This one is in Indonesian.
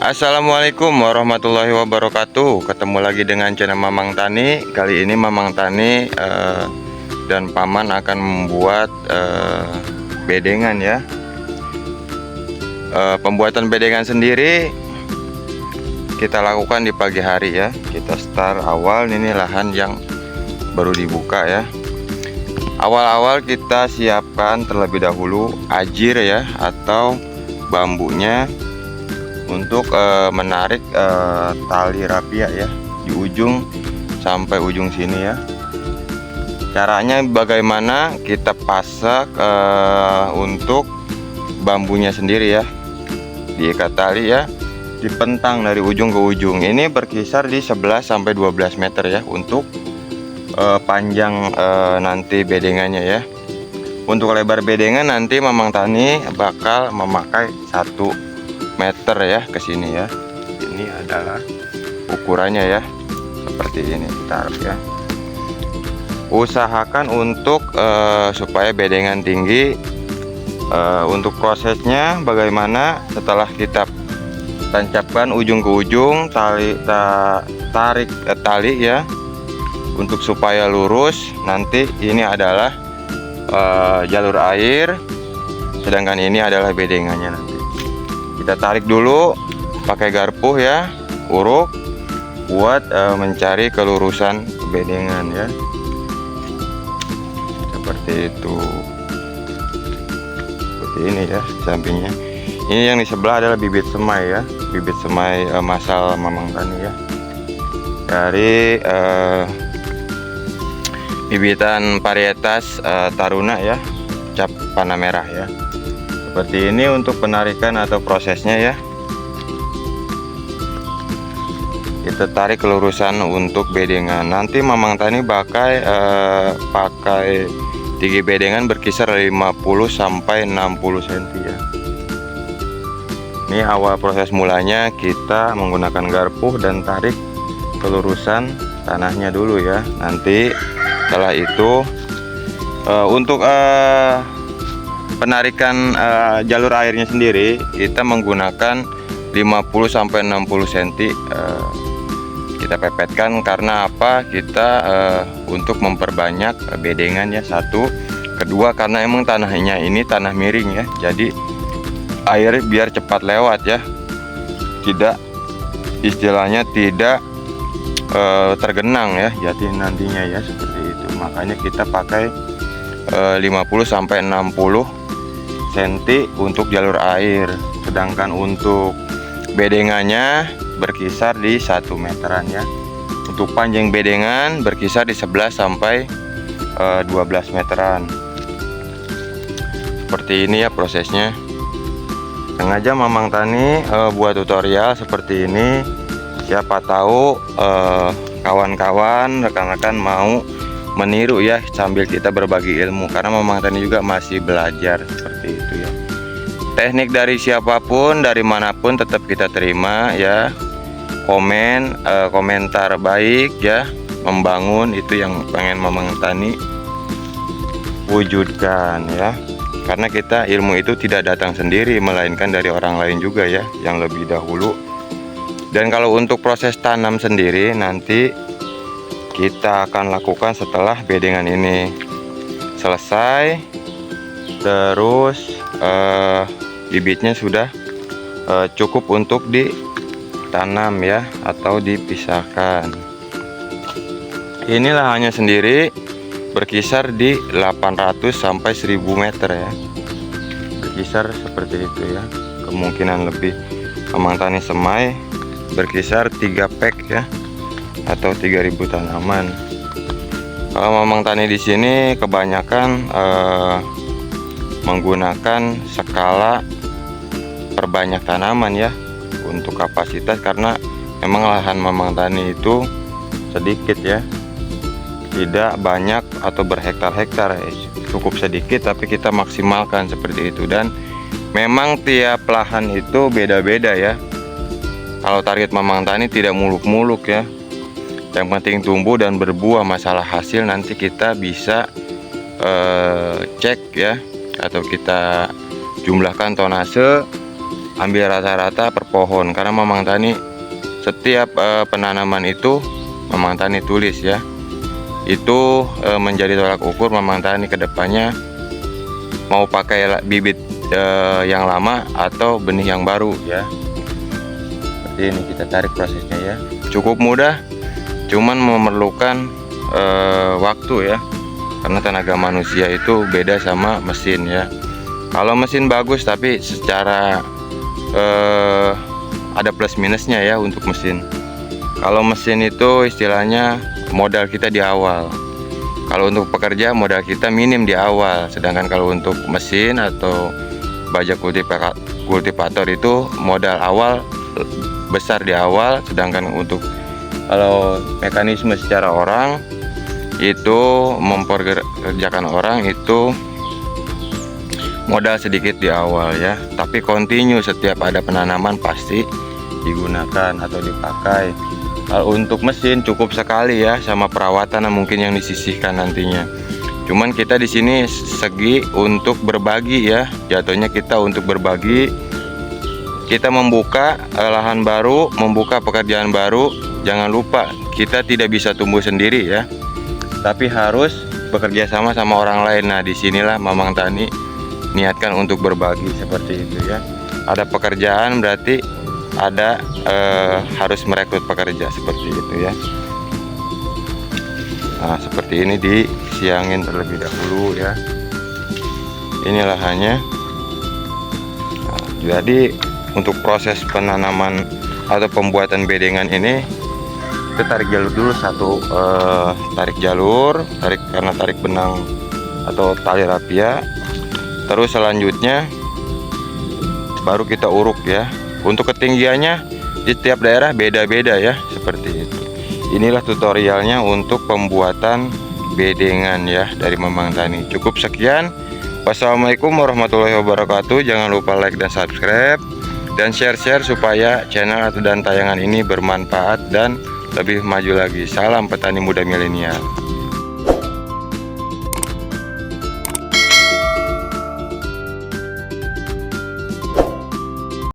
Assalamualaikum warahmatullahi wabarakatuh. Ketemu lagi dengan channel Mamang Tani. Kali ini Mamang Tani dan Paman akan membuat bedengan ya. Pembuatan bedengan sendiri kita lakukan di pagi hari ya. Kita start awal, ini lahan yang baru dibuka ya. Awal-awal kita siapkan terlebih dahulu ajir ya, atau bambunya untuk menarik tali rapia ya di ujung sampai ujung sini ya. Caranya bagaimana? Kita pasak untuk bambunya sendiri ya, diikat tali ya, dipentang dari ujung ke ujung. Ini berkisar di 11 sampai 12 meter ya untuk panjang nanti bedengannya ya. Untuk lebar bedengan nanti Mamang Tani bakal memakai 1 meter ya ke sini ya. Ini adalah ukurannya ya, seperti ini taruh ya. Usahakan untuk supaya bedengan tinggi. Untuk prosesnya bagaimana? Setelah kita tancapkan ujung ke ujung, tarik tali ya, untuk supaya lurus. Nanti ini adalah jalur air, sedangkan ini adalah bedengannya nanti. Kita tarik dulu pakai garpu ya, uruk, buat mencari kelurusan bedengan ya, seperti itu. Seperti ini ya sampingnya. Ini yang di sebelah adalah bibit semai ya, bibit semai masal Mamang Tani ya, dari bibitan varietas Taruna ya, cap panah merah ya. Seperti ini untuk penarikan atau prosesnya ya. Kita tarik kelurusan untuk bedengan. Nanti Mamang Tani pakai tinggi bedengan berkisar 50 sampai 60 cm ya. Ini awal proses mulanya, kita menggunakan garpu dan tarik kelurusan tanahnya dulu ya. Nanti setelah itu untuk penarikan jalur airnya sendiri kita menggunakan 50 sampai 60 cm kita pepetkan. Karena apa? Kita untuk memperbanyak bedengan ya, satu. Kedua, karena emang tanahnya ini tanah miring ya, jadi air biar cepat lewat ya, tidak istilahnya tidak tergenang ya, jadi nantinya ya, seperti itu. Makanya kita pakai 50 sampai 60 cm untuk jalur air, sedangkan untuk bedengannya berkisar di 1 meteran ya. Untuk panjang bedengan berkisar di 11 sampai 12 meteran. Seperti ini ya prosesnya. Sengaja Mamang Tani buat tutorial seperti ini, siapa tahu kawan-kawan, rekan-rekan mau meniru ya, sambil kita berbagi ilmu, karena Mamang Tani juga masih belajar seperti itu ya. Teknik dari siapapun, dari manapun tetap kita terima ya. Komentar baik ya, membangun, itu yang pengen Mamang Tani wujudkan ya. Karena kita ilmu itu tidak datang sendiri, melainkan dari orang lain juga ya, yang lebih dahulu. Dan kalau untuk proses tanam sendiri nanti kita akan lakukan setelah bedengan ini selesai, terus bibitnya sudah cukup untuk ditanam ya, atau dipisahkan. Inilah hanya sendiri berkisar di 800 sampai 1000 meter ya, berkisar seperti itu ya. Kemungkinan lebih. Mamang Tani semai berkisar 3 pack ya, atau 3000 tanaman. Kalau Mamang Tani di sini kebanyakan menggunakan skala perbanyak tanaman ya untuk kapasitas, karena memang lahan Mamang Tani itu sedikit ya, tidak banyak atau berhektar-hektar, cukup sedikit, tapi kita maksimalkan seperti itu. Dan memang tiap lahan itu beda-beda ya. Kalau target Mamang Tani tidak muluk-muluk ya, yang penting tumbuh dan berbuah. Masalah hasil nanti kita bisa cek ya, atau kita jumlahkan tonase ambil rata-rata per pohon, karena Mamang Tani setiap penanaman itu Mamang Tani tulis ya. Itu menjadi tolak ukur Mamang Tani kedepannya mau pakai bibit yang lama atau benih yang baru ya. Seperti ini kita tarik prosesnya ya. Cukup mudah, cuman memerlukan waktu ya, karena tenaga manusia itu beda sama mesin ya. Kalau mesin bagus, tapi secara ada plus minusnya ya untuk mesin. Kalau mesin itu istilahnya modal kita di awal. Kalau untuk pekerja modal kita minim di awal. Sedangkan kalau untuk mesin atau bajak kultivator itu modal awal besar di awal. Sedangkan untuk kalau mekanisme secara orang itu memperkerjakan orang itu modal sedikit di awal ya, tapi continue setiap ada penanaman pasti digunakan atau dipakai. Kalau untuk mesin cukup sekali ya, sama perawatan mungkin yang disisihkan nantinya. Cuman kita di sini segi untuk berbagi ya, jatuhnya kita untuk berbagi. Kita membuka lahan baru, membuka pekerjaan baru. Jangan lupa kita tidak bisa tumbuh sendiri ya, tapi harus bekerja sama sama orang lain. Nah, disinilah Mamang Tani niatkan untuk berbagi seperti itu ya. Ada pekerjaan berarti ada harus merekrut pekerja seperti itu ya. Nah, seperti ini disiangin terlebih dahulu ya. Ini lahannya. Nah, jadi untuk proses penanaman atau pembuatan bedengan ini, kita tarik jalur dulu satu, tarik karena tarik benang atau tali rapia. Terus selanjutnya baru kita uruk ya. Untuk ketinggiannya di setiap daerah beda-beda ya, seperti itu. Inilah tutorialnya untuk pembuatan bedengan ya dari Mamang Tani. Cukup sekian. Wassalamualaikum warahmatullahi wabarakatuh. Jangan lupa like dan subscribe dan share supaya channel dan tayangan ini bermanfaat dan lebih maju lagi. Salam petani muda milenial.